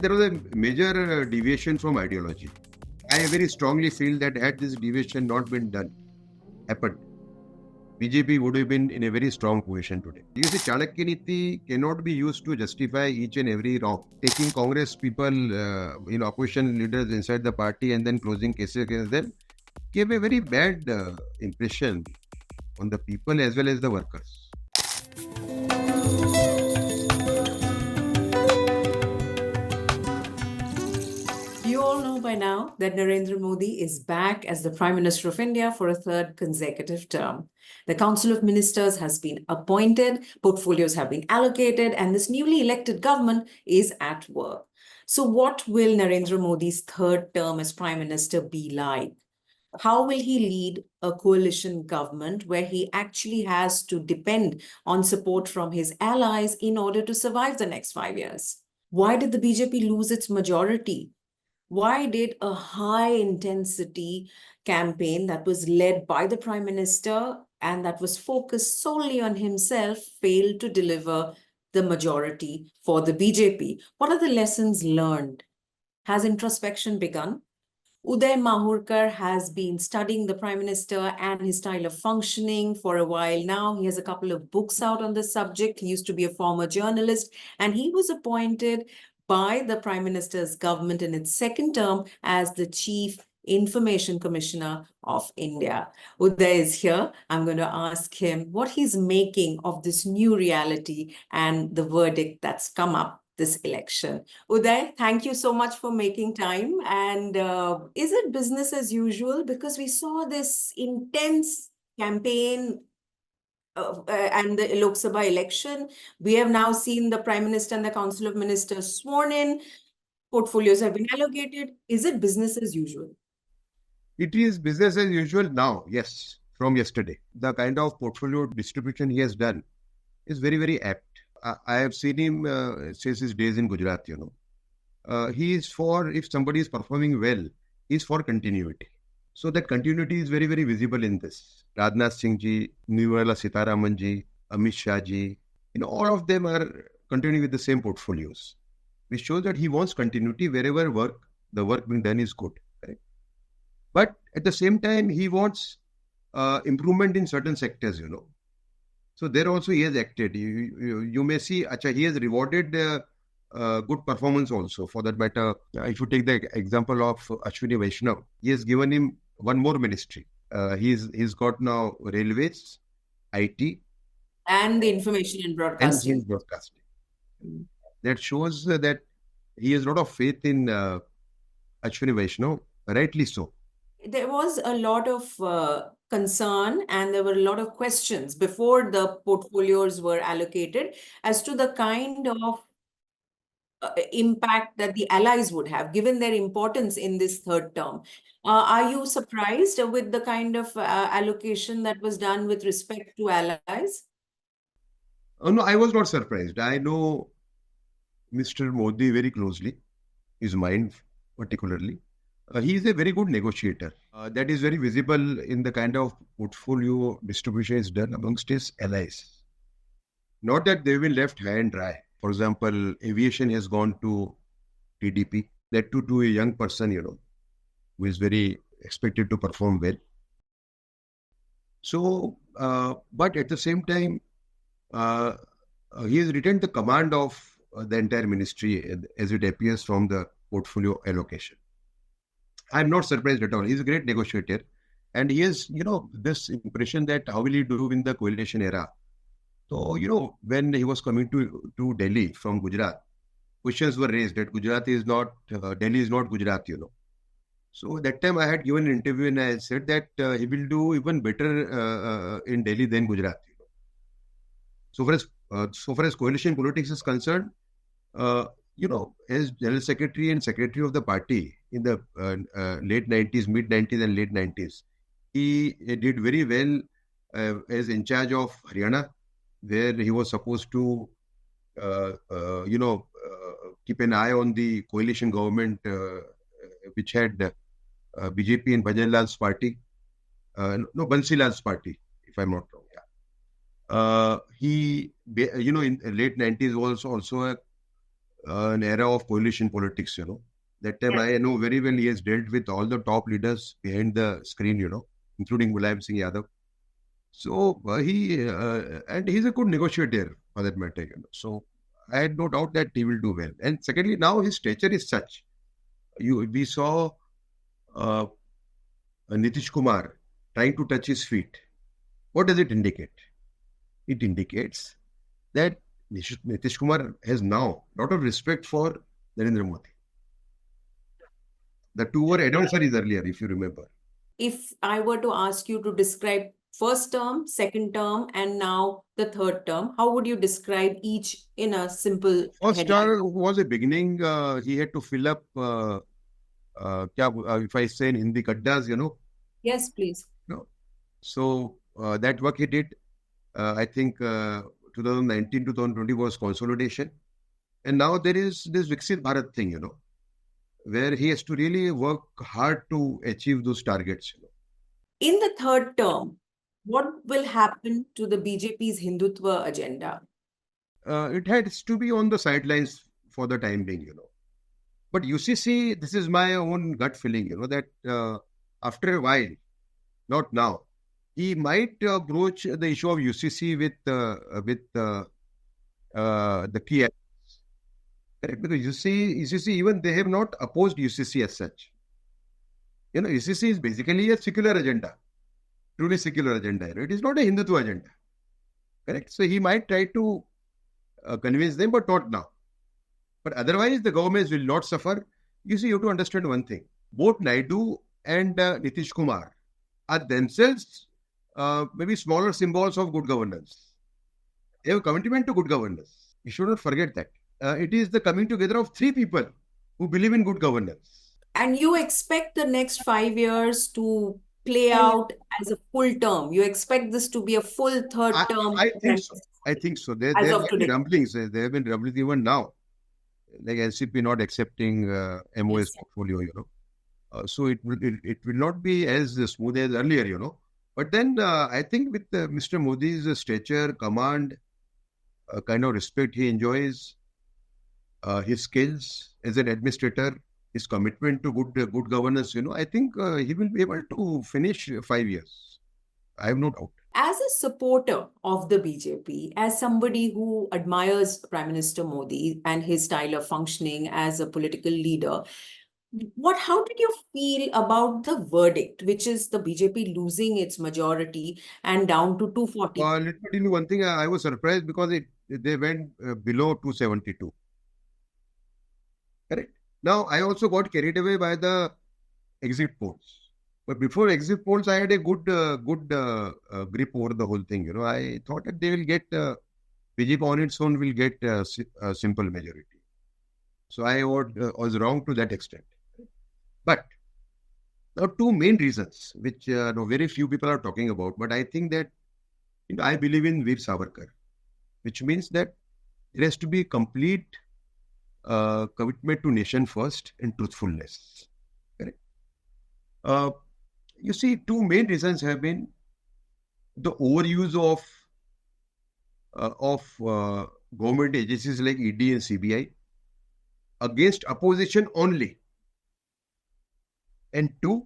There was a major deviation from ideology. I very strongly feel that had this deviation not been happened, BJP would have been in a very strong position today. You see, Chanakya Niti cannot be used to justify each and every wrong. Taking Congress people, opposition leaders inside the party and then closing cases against them gave a very bad impression on the people as well as the workers. You all know by now that Narendra Modi is back as the Prime Minister of India for a third consecutive term. The Council of Ministers has been appointed, portfolios have been allocated, and this newly elected government is at work. So what will Narendra Modi's third term as Prime Minister be like? How will he lead a coalition government where he actually has to depend on support from his allies in order to survive the next 5 years? Why did the BJP lose its majority? Why did a high-intensity campaign that was led by the Prime Minister and that was focused solely on himself fail to deliver the majority for the BJP? What are the lessons learned? Has introspection begun? Uday Mahurkar has been studying the Prime Minister and his style of functioning for a while now. He has a couple of books out on the subject. He used to be a former journalist, and he was appointed by the Prime Minister's government in its second term as the Chief Information Commissioner of India. Uday is here. I'm going to ask him what he's making of this new reality and the verdict that's come up this election. Uday, thank you so much for making time. And is it business as usual? Because we saw this intense campaign and the Lok Sabha election. We have now seen the Prime Minister and the Council of Ministers sworn in. Portfolios have been allocated. Is it business as usual? It is business as usual now, yes, from yesterday. The kind of portfolio distribution he has done is very, very apt. I have seen him since his days in Gujarat, he is for, if somebody is performing well, he is for continuity. So that continuity is very, very visible in this. Rajnath Singh ji, Nirmala Sitharaman ji, Amit Shah ji, all of them are continuing with the same portfolios, which shows that he wants continuity wherever the work being done is good. Correct? But at the same time, he wants improvement in certain sectors, So there also he has acted. You may see, he has rewarded good performance also. For that matter, if you take the example of Ashwini Vaishnav, he has given him one more ministry. He's got now railways, IT, and the information and broadcasting. That shows that he has a lot of faith in Ashwini Vaishnav, rightly so. There was a lot of concern and there were a lot of questions before the portfolios were allocated as to the kind of impact that the allies would have, given their importance in this third term. Are you surprised with the kind of allocation that was done with respect to allies? Oh, no, I was not surprised. I know Mr. Modi very closely, his mind particularly. He is a very good negotiator. That is very visible in the kind of portfolio distribution is done amongst his allies. Not that they've been left high and dry. For example, aviation has gone to TDP, that too to a young person, who is very expected to perform well. So, but at the same time, he has retained the command of the entire ministry as it appears from the portfolio allocation. I'm not surprised at all. He's a great negotiator. And he has, this impression that how will he do in the coalition era. So, when he was coming to Delhi from Gujarat, questions were raised that Delhi is not Gujarat, So at that time I had given an interview and I said that he will do even better in Delhi than Gujarat. So far as coalition politics is concerned, as General Secretary and Secretary of the party in the late 90s, mid 90s and late 90s, he did very well as in charge of Haryana, where he was supposed to, keep an eye on the coalition government, which had BJP and Bhajan Lal's party, Bansi Lal's party, if I'm not wrong. He, in late 90s was also a an era of coalition politics, That time I know very well he has dealt with all the top leaders behind the screen, including Mulayam Singh Yadav. So and he's a good negotiator for that matter, So I had no doubt that he will do well. And secondly, now his stature is such. We saw uh, Nitish Kumar trying to touch his feet. What does it indicate? It indicates that Nitish Kumar has now a lot of respect for Narendra Modi. The two were adversaries earlier, if you remember. If I were to ask you to describe first term, second term, and now the third term, how would you describe each in a simple First headline? term was a beginning. He had to fill up, if I say in Hindi, gaddas, Yes, please. So that work he did. I think 2019, 2020 was consolidation. And now there is this Viksit Bharat thing, where he has to really work hard to achieve those targets. In the third term, what will happen to the BJP's Hindutva agenda? It has to be on the sidelines for the time being, But UCC, this is my own gut feeling, that after a while, not now, he might broach the issue of UCC with the key actors. Correct? Because UCC, even they have not opposed UCC as such. UCC is basically a secular agenda, truly secular agenda. It is not a Hindutva agenda. Correct? So he might try to convince them, but not now. But otherwise, the governments will not suffer. You have to understand one thing. Both Naidu and Nitish Kumar are themselves maybe smaller symbols of good governance. They have a commitment to good governance. You should not forget that. It is the coming together of three people who believe in good governance. And you expect the next 5 years to play out as a full term. You expect this to be a full third term. I think so. There have been rumblings. There have been rumblings even now. Like NCP not accepting MOS portfolio, So it will not be as smooth as earlier, But then I think with Mr. Modi's stature, command, kind of respect he enjoys, his skills as an administrator, his commitment to good governance, I think he will be able to finish 5 years. I have no doubt. As a supporter of the BJP, as somebody who admires Prime Minister Modi and his style of functioning as a political leader, how did you feel about the verdict, which is the BJP losing its majority and down to 240? Let me tell you one thing. I was surprised because they went below 272. Correct. Now, I also got carried away by the exit polls. But before exit polls, I had a good grip over the whole thing. I thought that they will get, BJP on its own will get a simple majority. So I was wrong to that extent. But there are two main reasons, which very few people are talking about. But I think that I believe in Veer Savarkar, which means that there has to be complete commitment to nation first and truthfulness. Correct? You see, two main reasons have been the overuse of government agencies like ED and CBI against opposition only, and two,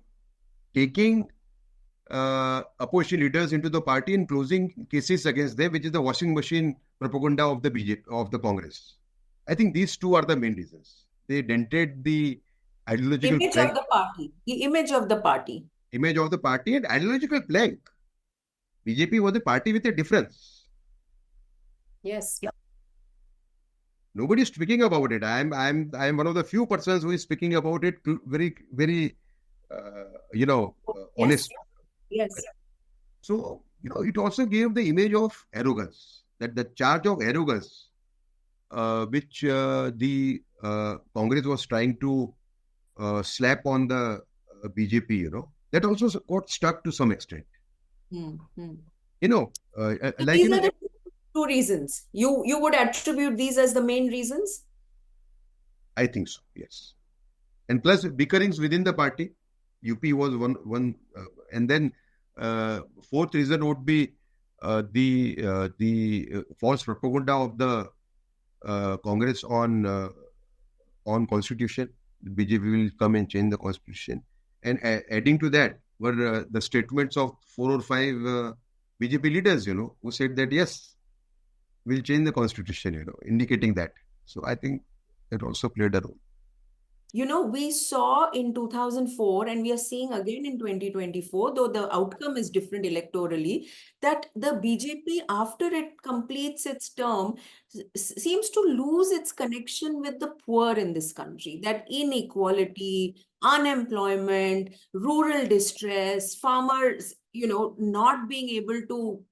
taking opposition leaders into the party and closing cases against them, which is the washing machine propaganda of the BJP, of the Congress. I think these two are the main reasons. They dented the ideological image of the party. The image of the party. Image of the party and ideological plank. BJP was a party with a difference. Yes. Nobody is speaking about it. I am one of the few persons who is speaking about it very, very, honest. Yes. So, it also gave the image of arrogance, that the charge of arrogance, which the Congress was trying to slap on the BJP, that also got stuck to some extent. Mm-hmm. These are the two reasons. You would attribute these as the main reasons? I think so, yes. And plus bickerings within the party. UP was one, and then fourth reason would be the false propaganda of the Congress on on constitution. The BJP will come and change the constitution. And adding to that were the statements of 4 or 5 BJP leaders, who said that yes, we'll change the constitution, indicating that. So I think that also played a role. We saw in 2004 and we are seeing again in 2024, though the outcome is different electorally, that the BJP, after it completes its term, seems to lose its connection with the poor in this country. That inequality, unemployment, rural distress, farmers, not being able to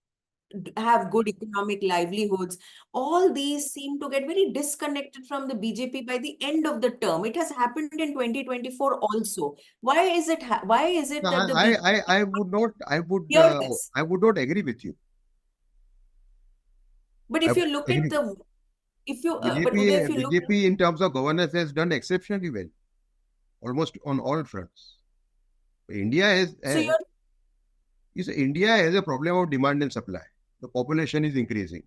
have good economic livelihoods. All these seem to get very disconnected from the BJP by the end of the term. It has happened in 2024 also. Why is it No, that the BJP I would not. hear this? I would not agree with you. But I if would you look agree. at the, if you, but BJP, Uday, if you look at, BJP in terms of governance has done exceptionally well, almost on all fronts. India has, so you're, India has a problem of demand and supply. The population is increasing.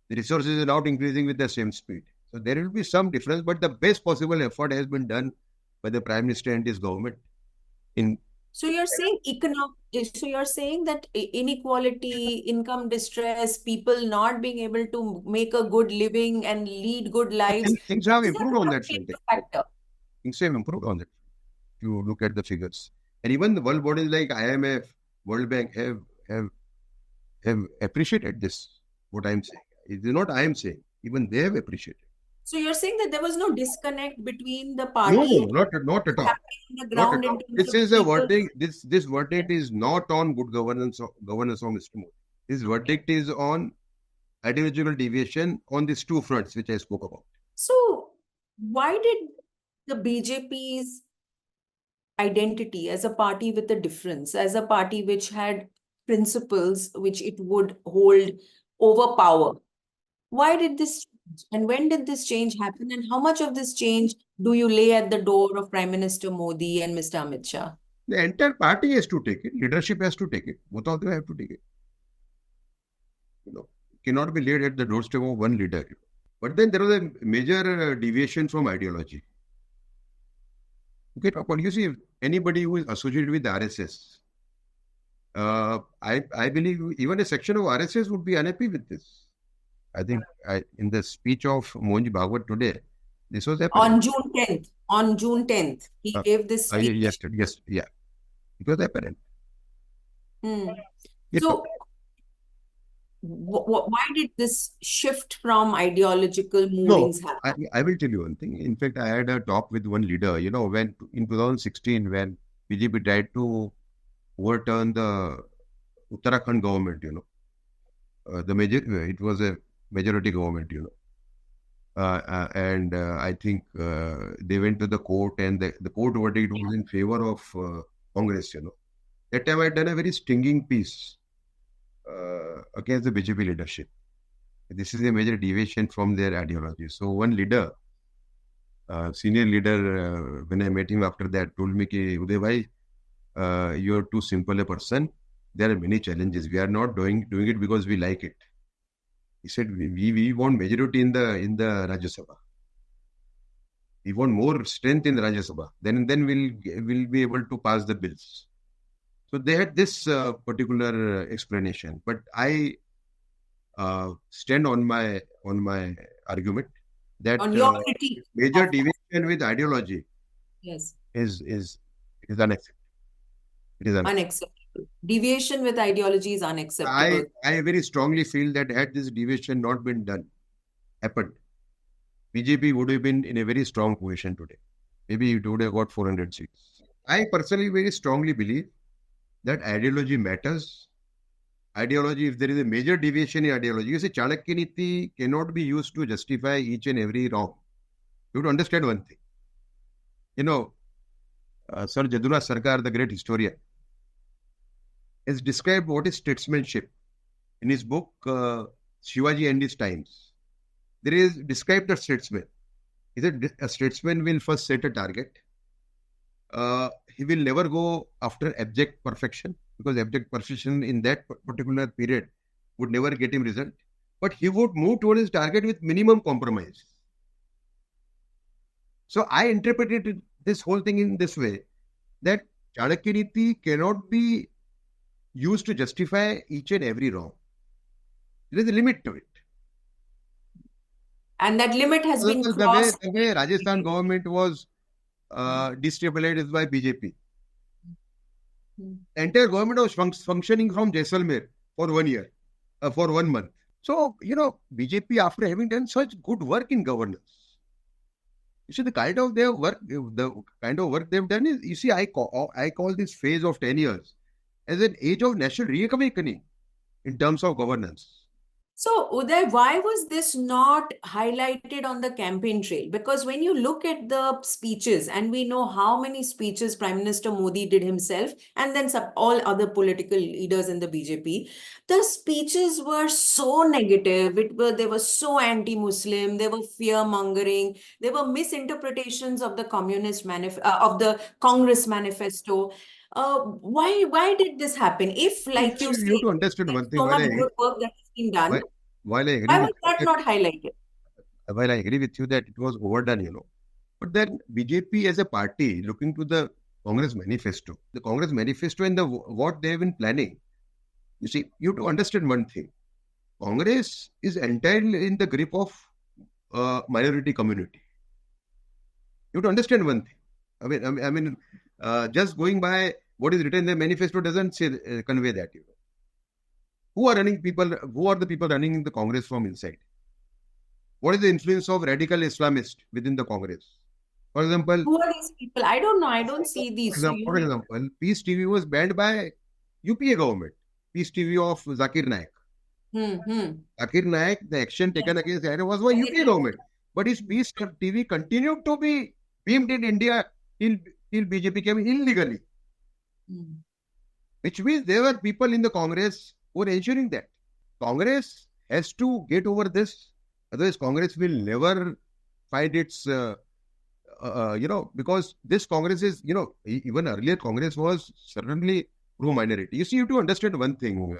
The resources are not increasing with the same speed. So there will be some difference, but the best possible effort has been done by the Prime Minister and his government. so you're saying so you're saying that inequality, income distress, people not being able to make a good living and lead good lives, Things have is that improved on not that playing front. a factor? Things have improved on that. If you look at the figures, and even the world bodies like IMF, World Bank have appreciated this. What I'm saying, it is not I am saying. Even they have appreciated. So you're saying that there was no disconnect between the No, party not at all. happening on the Not at ground in all. terms This of is a people. verdict. This verdict is not on good governance of Mr. Modi. This verdict is on ideological deviation on these two fronts which I spoke about. So why did the BJP's identity as a party with a difference, as a party which had principles which it would hold over power, why did this change? And when did this change happen? And how much of this change do you lay at the door of Prime Minister Modi and Mr. Amit Shah? The entire party has to take it. Leadership has to take it. Both of them have to take it. It cannot be laid at the doorstep of one leader. But then there was a major deviation from ideology. Okay, but you see, anybody who is associated with RSS, I believe even a section of RSS would be unhappy with this. I think in the speech of Mohanji Bhagwat today, this was apparent. On June 10th, he gave this speech. Yes, yeah. It was apparent. So, why did this shift from ideological movings happen? I will tell you one thing. In fact, I had a talk with one leader, when in 2016, when BJP tried to overturn the Uttarakhand government, it was a majority government, and I think they went to the court and the court verdict was in favor of Congress, That time I had done a very stinging piece against the BJP leadership. This is a major deviation from their ideology. So one leader, senior leader, when I met him after that, told me, Uday bhai, you are too simple a person. There are many challenges. We are not doing it because we like it. He said, we want majority in the Rajya Sabha. We want more strength in the Rajya Sabha. Then we'll be able to pass the bills. So they had this particular explanation. But I stand on my argument that on your critique major deviation with ideology yes is unacceptable. It is unacceptable. Deviation with ideology is unacceptable. I very strongly feel that had this deviation not been happened, BJP would have been in a very strong position today. Maybe it would have got 400 seats. I personally very strongly believe that ideology matters. Ideology, if there is a major deviation in ideology, you see, Chanakya Niti cannot be used to justify each and every wrong. You have to understand one thing. Sir Jadula Sarkar, the great historian, has described what is statesmanship in his book Shivaji and His Times. There is described a statesman. He said a statesman will first set a target. He will never go after abject perfection, because abject perfection in that particular period would never get him result. But he would move towards his target with minimum compromise. So I interpreted this whole thing in this way, that Chanakya Niti cannot be used to justify each and every wrong. There is a limit to it. And that limit has been The crossed. way Rajasthan government was destabilized by BJP. The entire government was functioning from Jaisalmer for 1 year, for 1 month. So, BJP, after having done such good work in governance, you see the kind of their work, they've done is, you see, I call this phase of 10 years as an age of national reawakening in terms of governance. So, Uday, why was this not highlighted on the campaign trail? Because when you look at the speeches, and we know how many speeches Prime Minister Modi did himself, and then all other political leaders in the BJP, the speeches were so negative. They were so anti-Muslim. They were fear-mongering. They were misinterpretations of the of the Congress manifesto. Why did this happen? If, like you You have say, to understand one thing. so much good work that has been done, While I agree why with was that not highlighted? while I agree with you that it was overdone, but then BJP as a party, looking to the Congress manifesto and what they have been planning. You see, you have to understand one thing. Congress is entirely in the grip of minority community. You have to understand one thing. Just going by what is written in the manifesto doesn't convey that. Who are the people running the Congress from inside? What is the influence of radical Islamists within the Congress? For example, who are these people? I don't know. I don't see these. For example, Peace TV was banned by UPA government. Peace TV of Zakir Naik. Zakir Naik, the action taken against him was by UPA government. But his Peace TV continued to be beamed in India till BJP came illegally. Which means there were people in the Congress who were ensuring that. Congress has to get over this. Otherwise, Congress will never find its, because this Congress is, even earlier Congress was certainly pro-minority. You see, you have to understand one thing.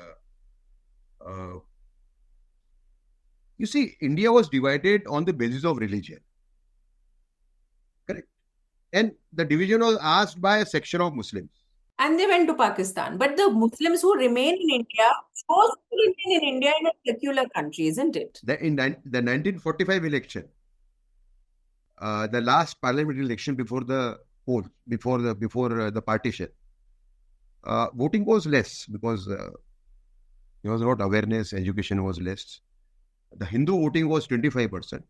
You see, India was divided on the basis of religion. Correct. And the division was asked by a section of Muslims. And they went to Pakistan. But the Muslims who remain in India chose to remain in India in a secular country, isn't it? In the 1945 election, the last parliamentary election before the poll, before the partition, voting was less because there was a lot of awareness, education was less. The Hindu voting was 25%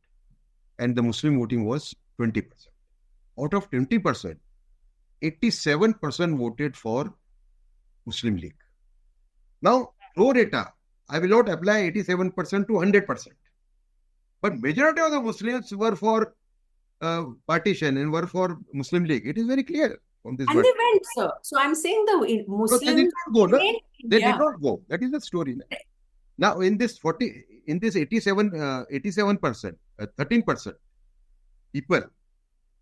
and the Muslim voting was 20%. Out of 20%, 87% voted for Muslim League. Now, pro rata, I will not apply 87% to 100%. But majority of the Muslims were for partition and were for Muslim League. It is very clear from this. And they went, sir. So I'm saying the Muslims they did not go. They did not go. That is the story. Now, in this 87%, 13% people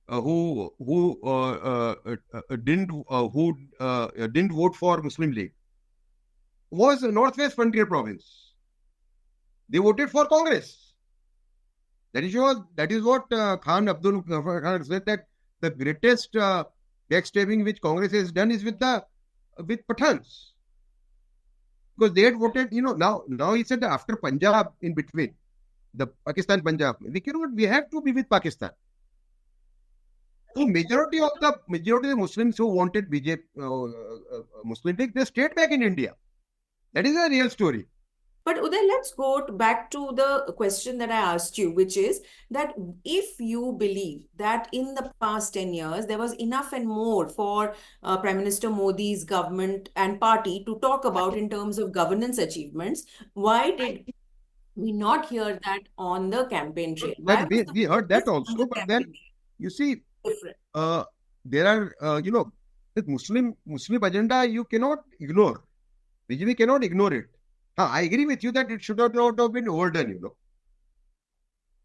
who didn't vote for Muslim League was Northwest Frontier Province. They voted for Congress. That is what Khan Abdul Khan said, that the greatest backstabbing which Congress has done is with Pathans. Because they had voted, now he said after Punjab in between, the Pakistan Punjab, we have to be with Pakistan. So majority of the Muslims who wanted BJP, Muslim League, they stayed back in India. That is a real story. But Uday, let's go back to the question that I asked you, which is that if you believe that in the past 10 years, there was enough and more for Prime Minister Modi's government and party to talk about in terms of governance achievements, why did we not hear that on the campaign trail? We heard that also, but then you see, there are, the Muslim agenda you cannot ignore. BJP cannot ignore it. I agree with you that it should not have been overdone,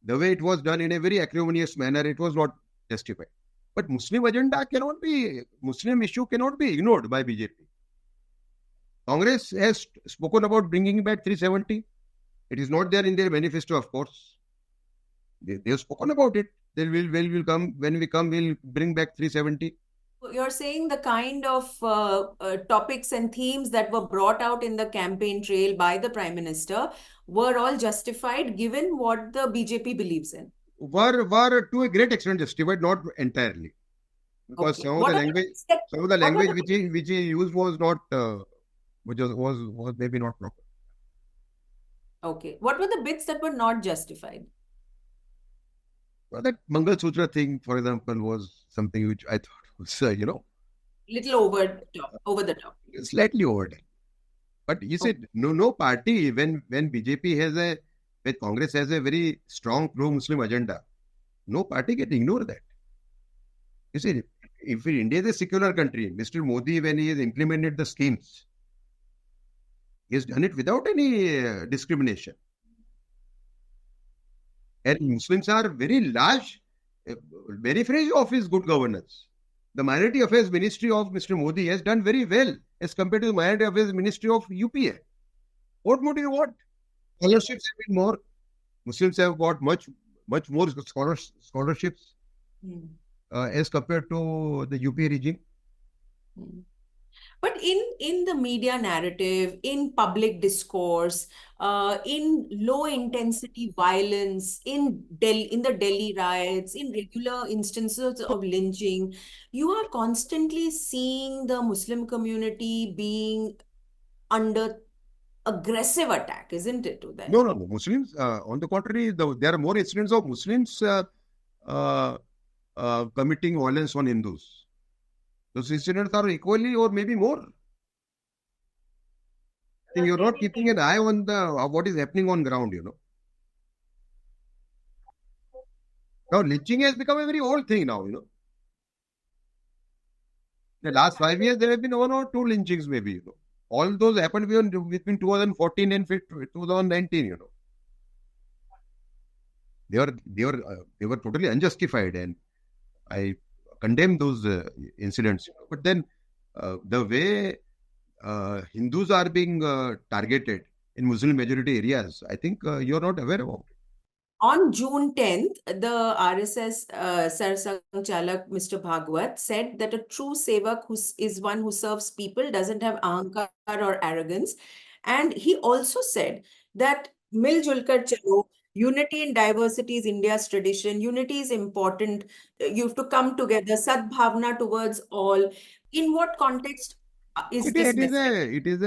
The way it was done in a very acrimonious manner, it was not justified. But Muslim issue cannot be ignored by BJP. Congress has spoken about bringing back 370. It is not there in their manifesto, of course. They have spoken about it. Then we'll come, when we come, we'll bring back 370. You're saying the kind of topics and themes that were brought out in the campaign trail by the Prime Minister were all justified given what the BJP believes in. Were to a great extent justified, not entirely. Because Okay. What some of the language which he used was not, was maybe not proper. Okay. What were the bits that were not justified? Well, that Mangal Sutra thing, for example, was something which I thought was, Little over the top. slightly overdone. But you said no party, when BJP when Congress has a very strong pro-Muslim agenda, no party can ignore that. You see, if India is a secular country, Mr. Modi, when he has implemented the schemes, he has done it without any discrimination. And Muslims are very large beneficiaries of his good governance. The Minority Affairs Ministry of Mr. Modi has done very well as compared to the Minority Affairs Ministry of UPA. What more do you want? Scholarships have been more. Muslims have got much more scholarships as compared to the UPA regime. But in the media narrative, in public discourse, in low intensity violence, in the Delhi riots, in regular instances of lynching, you are constantly seeing the Muslim community being under aggressive attack, isn't it, Uday? No. Muslims, on the contrary, there are more incidents of Muslims committing violence on Hindus. Those incidents are equally or maybe more. I think you're not keeping an eye on what is happening on ground, Now, lynching has become a very old thing now, The last 5 years, there have been 1 or 2 lynchings, maybe, All those happened between 2014 and 2019, They were totally unjustified, and I condemn those incidents. But then the way Hindus are being targeted in Muslim majority areas, I think you're not aware about it. On June 10th, the RSS Sarsangchalak Mr. Bhagwat said that a true sevak is one who serves people, doesn't have ahankar or arrogance. And he also said that Mil Julkar Chalo, unity in diversity is India's tradition. Unity is important. You have to come together. Sadbhavna towards all. In what context is this message? It is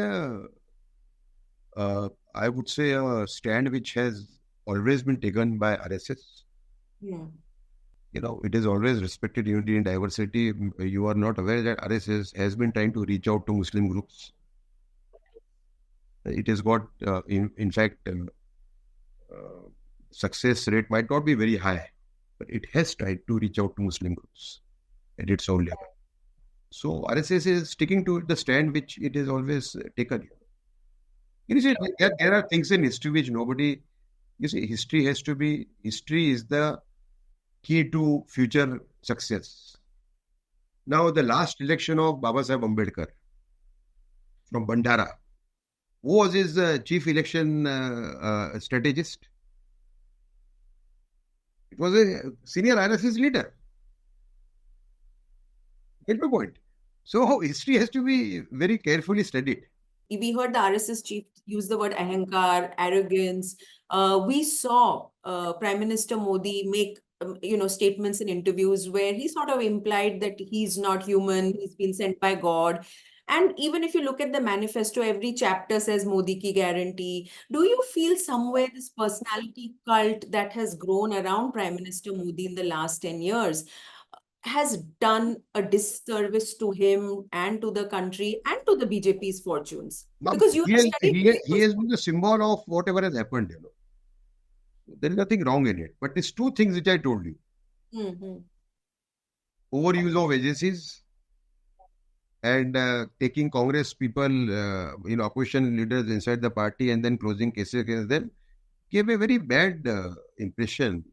I would say, a stand which has always been taken by RSS. Yeah. It is always respected unity and diversity. You are not aware that RSS has been trying to reach out to Muslim groups. It has got, in fact, success rate might not be very high, but it has tried to reach out to Muslim groups at its own level. So RSS is sticking to the stand which it has always taken. You see, there are things in history which nobody... You see, history is the key to future success. Now, the last election of Babasaheb Ambedkar from Bandhara, who was his chief election strategist? It was a senior RSS leader. Get my point. So, history has to be very carefully studied. We heard the RSS chief use the word ahankar, arrogance. We saw Prime Minister Modi make statements in interviews where he sort of implied that he's not human, he's been sent by God. And even if you look at the manifesto, every chapter says Modi ki guarantee. Do you feel somewhere this personality cult that has grown around Prime Minister Modi in the last 10 years has done a disservice to him and to the country and to the BJP's fortunes? Because you have studied... He has been the symbol of whatever has happened, There is nothing wrong in it. But there's 2 things which I told you. Overuse of agencies and taking Congress people, opposition leaders inside the party and then closing cases against them gave a very bad impression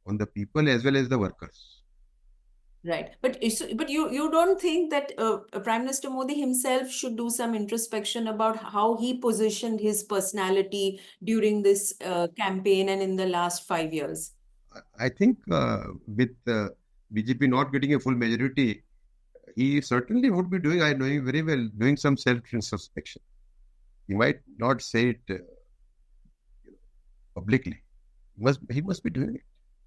on the people as well as the workers. Right. But you don't think that Prime Minister Modi himself should do some introspection about how he positioned his personality during this campaign and in the last 5 years? I think with BJP not getting a full majority, he certainly would be doing, I know him very well, doing some self-introspection. He might not say it publicly. He must be doing it.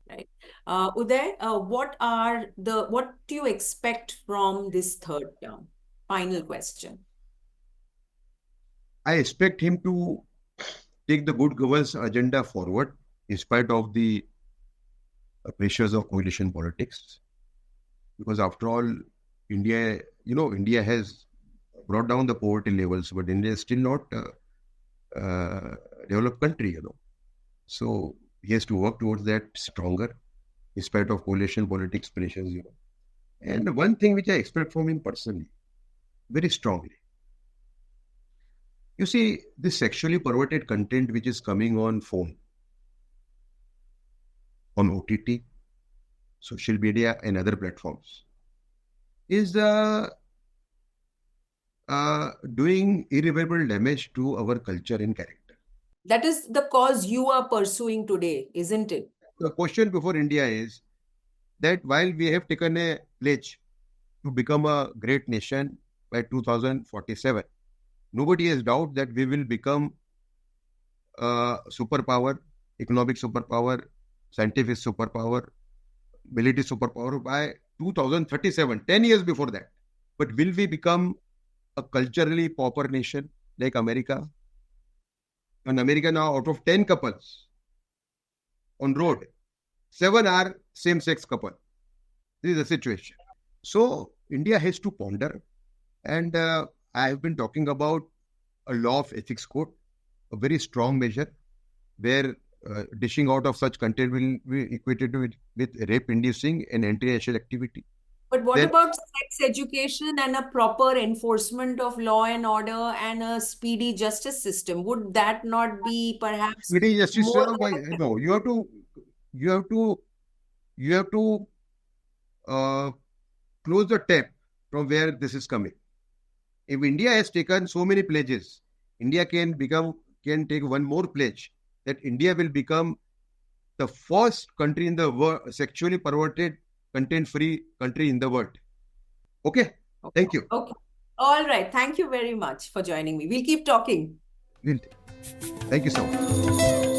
Right. Uday, what do you expect from this third term? Final question. I expect him to take the good governance agenda forward in spite of the pressures of coalition politics. Because after all, India has brought down the poverty levels, but India is still not a developed country, So he has to work towards that stronger in spite of coalition politics pressures, And one thing which I expect from him personally, very strongly, you see, this sexually perverted content which is coming on phone, on OTT, social media and other platforms, is doing irreparable damage to our culture and character. That is the cause you are pursuing today, isn't it? The question before India is that while we have taken a pledge to become a great nation by 2047, nobody has doubt that we will become a superpower, economic superpower, scientific superpower, military superpower by 2037, 10 years before that. But will we become a culturally pauper nation like America? In America now, out of 10 couples on road, 7 are same-sex couple. This is the situation. So India has to ponder, and I have been talking about a law of ethics code, a very strong measure where dishing out of such content will be equated with rape-inducing and anti-racial activity. But what about sex education and a proper enforcement of law and order and a speedy justice system? Would that not be perhaps speedy justice more system? No, you have to close the tap from where this is coming. If India has taken so many pledges, India can take one more pledge that India will become the first country in the world, sexually perverted, content-free country in the world. Okay? Thank you. Okay. All right. Thank you very much for joining me. We'll keep talking. Thank you so much.